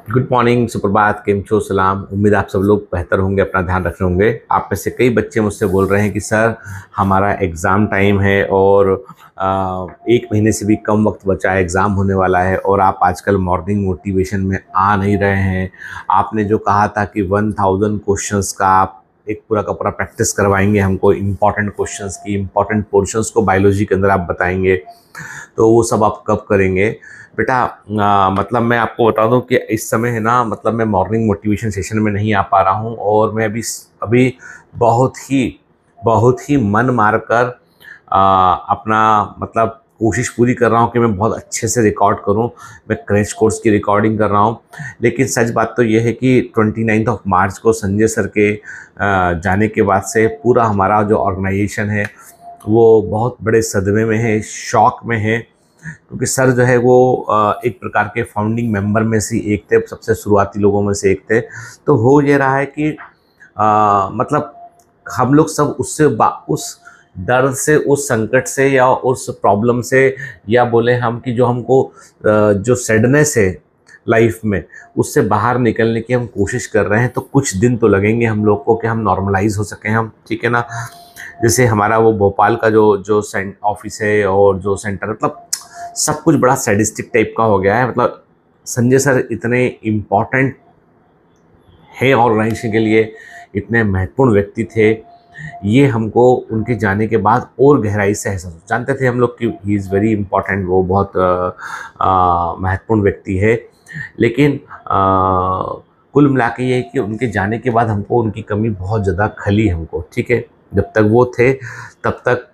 Good morning, सुप्रभात, केम छो, सलाम। उम्मीद आप सब लोग बेहतर होंगे, अपना ध्यान रख रहे होंगे। आप में से कई बच्चे मुझसे बोल रहे हैं कि सर हमारा एग्ज़ाम टाइम है और 1 महीने से भी कम वक्त बचा है, एग्ज़ाम होने वाला है और आप आजकल मॉर्निंग मोटिवेशन में आ नहीं रहे हैं। आपने जो कहा था कि 1000 क्वेश्चंस का आप एक पूरा का पूरा प्रैक्टिस करवाएंगे हमको, इम्पॉर्टेंट क्वेश्चंस की, इम्पॉर्टेंट पोर्शंस को बायोलॉजी के अंदर आप बताएंगे, तो वो सब आप कब करेंगे बेटा? मतलब मैं आपको बता दूं कि इस समय है ना, मतलब मैं मॉर्निंग मोटिवेशन सेशन में नहीं आ पा रहा हूं और मैं अभी अभी बहुत ही मन मारकर अपना मतलब कोशिश पूरी कर रहा हूं कि मैं बहुत अच्छे से रिकॉर्ड करूं। मैं क्रैश कोर्स की रिकॉर्डिंग कर रहा हूं, लेकिन सच बात तो यह है कि 29 मार्च को संजय सर के जाने के बाद से पूरा हमारा जो ऑर्गेनाइजेशन है वो बहुत बड़े सदमे में है, शॉक में है। क्योंकि सर जो है वो एक प्रकार के फाउंडिंग मेंबर में से एक थे, सबसे शुरुआती लोगों में से एक थे। तो हो ये रहा है कि मतलब हम लोग सब उस डर से, उस संकट से या उस प्रॉब्लम से, या बोले हम कि जो हमको जो सैडनेस है लाइफ में, उससे बाहर निकलने की हम कोशिश कर रहे हैं। तो कुछ दिन तो लगेंगे हम लोग को कि हम नॉर्मलाइज हो सकें हम, ठीक है ना। जैसे हमारा वो भोपाल का जो जो ऑफिस है और जो सेंटर, मतलब सब कुछ बड़ा सैडिस्टिक टाइप का हो गया है। मतलब संजय सर इतने इम्पॉर्टेंट है ऑर्गेनाइजेशन के लिए, इतने महत्वपूर्ण व्यक्ति थे, ये हमको उनके जाने के बाद और गहराई से एहसास हो। जानते थे हम लोग कि ही इज़ वेरी इम्पॉर्टेंट, वो बहुत महत्वपूर्ण व्यक्ति है, लेकिन कुल मिला के ये है कि उनके जाने के बाद हमको उनकी कमी बहुत ज़्यादा खली हमको, ठीक है। जब तक वो थे तब तक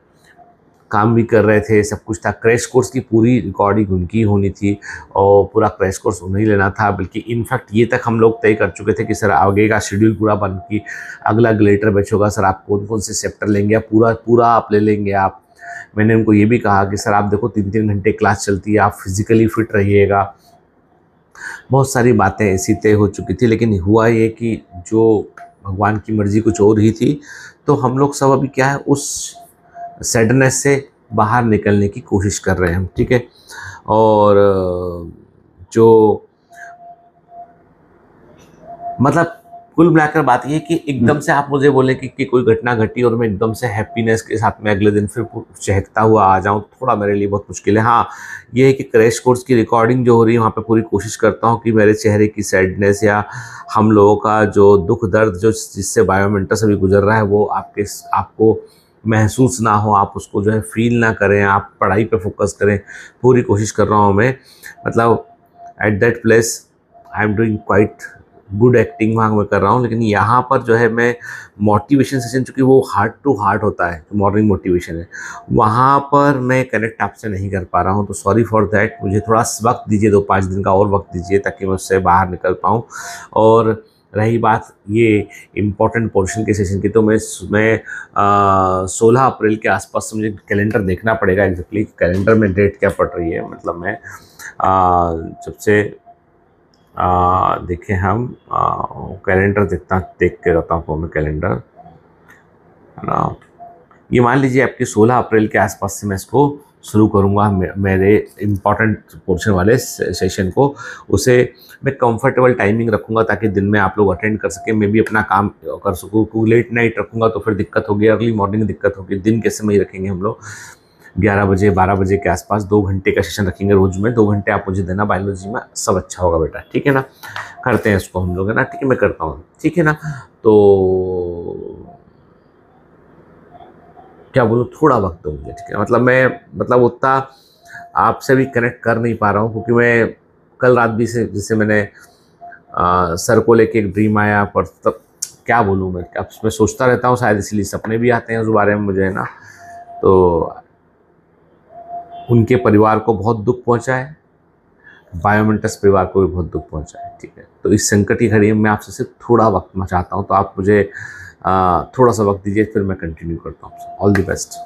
काम भी कर रहे थे, सब कुछ था। क्रैश कोर्स की पूरी रिकॉर्डिंग उनकी होनी थी और पूरा क्रैश कोर्स उन्हें लेना था। बल्कि इनफैक्ट ये तक हम लोग तय कर चुके थे कि सर आगे का शेड्यूल पूरा बन की अगला ग्लेटर बैच होगा, सर आप कौन कौन से चैप्टर लेंगे, आप पूरा पूरा आप ले लेंगे आप। मैंने उनको ये भी कहा कि सर आप देखो 3-3 घंटे क्लास चलती है, आप फिजिकली फिट रहिएगा। बहुत सारी बातें ऐसी तय हो चुकी थी, लेकिन हुआ ये कि जो भगवान की मर्जी कुछ और ही थी। तो हम लोग सब अभी क्या है, उस सैडनेस से बाहर निकलने की कोशिश कर रहे हैं हम, ठीक है। और जो मतलब कुल मिलाकर बात ये है कि एकदम से आप मुझे बोले कि कोई घटना घटी और मैं एकदम से हैप्पीनेस के साथ में अगले दिन फिर चहकता हुआ आ जाऊं, थोड़ा मेरे लिए बहुत मुश्किल है। हाँ, ये है कि क्रैश कोर्स की रिकॉर्डिंग जो हो रही है वहाँ पे पूरी कोशिश करता हूँ कि मेरे चेहरे की सैडनेस या हम लोगों का जो दुख दर्द जो जिससे बायोमेंटर से भी गुजर रहा है वो आपको महसूस ना हो, आप उसको जो है फील ना करें, आप पढ़ाई पे फोकस करें। पूरी कोशिश कर रहा हूँ मैं, मतलब at that place I am doing quite good acting वहाँ मैं कर रहा हूँ। लेकिन यहाँ पर जो है मैं मोटिवेशन सेशन, चूँकि वो हार्ट टू हार्ट होता है, मॉर्निंग मोटिवेशन है, वहाँ पर मैं कनेक्ट आपसे नहीं कर पा रहा हूँ। तो सॉरी फॉर दैट, मुझे थोड़ा वक्त दीजिए, 2-5 दिन का और वक्त दीजिए ताकि मैं उससे बाहर निकल पाऊँ। और रही बात ये इम्पॉर्टेंट पोर्शन के सेशन की, तो मैं 16 अप्रैल के आसपास से मुझे कैलेंडर देखना पड़ेगा एग्जैक्टली, कैलेंडर में डेट क्या पड़ रही है। मतलब मैं जब से देखें हम कैलेंडर देख के रहता हूँ मैं कैलेंडर, है ना। ये मान लीजिए आपके 16 अप्रैल के आसपास से मैं इसको शुरू करूँगा, मेरे इम्पॉर्टेंट पोर्शन वाले सेशन को। उसे मैं कंफर्टेबल टाइमिंग रखूँगा ताकि दिन में आप लोग अटेंड कर सकें, मैं भी अपना काम कर सकूँ। क्योंकि लेट नाइट रखूँगा तो फिर दिक्कत होगी, अर्ली मॉर्निंग दिक्कत होगी। दिन के समय ही रखेंगे हम लोग, 11 बजे 12 बजे के आसपास 2 घंटे का सेशन रखेंगे रोज में। 2 घंटे आप मुझे देना बायोलॉजी में, सब अच्छा होगा बेटा, ठीक है ना। करते हैं इसको हम लोग, है ना, ठीक है, मैं करता हूँ, ठीक है ना। तो क्या बोलूँ, थोड़ा वक्त दो मुझे, ठीक है। मतलब मैं मतलब उतना आपसे भी कनेक्ट कर नहीं पा रहा हूँ, क्योंकि मैं कल रात भी से जैसे मैंने सर को लेके एक ड्रीम आया, पर तब क्या बोलूँ मैं, अब मैं सोचता रहता हूँ, शायद इसलिए सपने भी आते हैं उस बारे में मुझे, है ना। तो उनके परिवार को बहुत दुख पहुंचा है, बायोमेंटस परिवार को भी बहुत दुख पहुंचा है, ठीक है। तो इस संकट की घड़ी में मैं आपसे सिर्फ थोड़ा वक्त मैं चाहता हूँ, तो आप मुझे थोड़ा सा वक्त दीजिए, फिर मैं कंटिन्यू करता हूँ। All the best.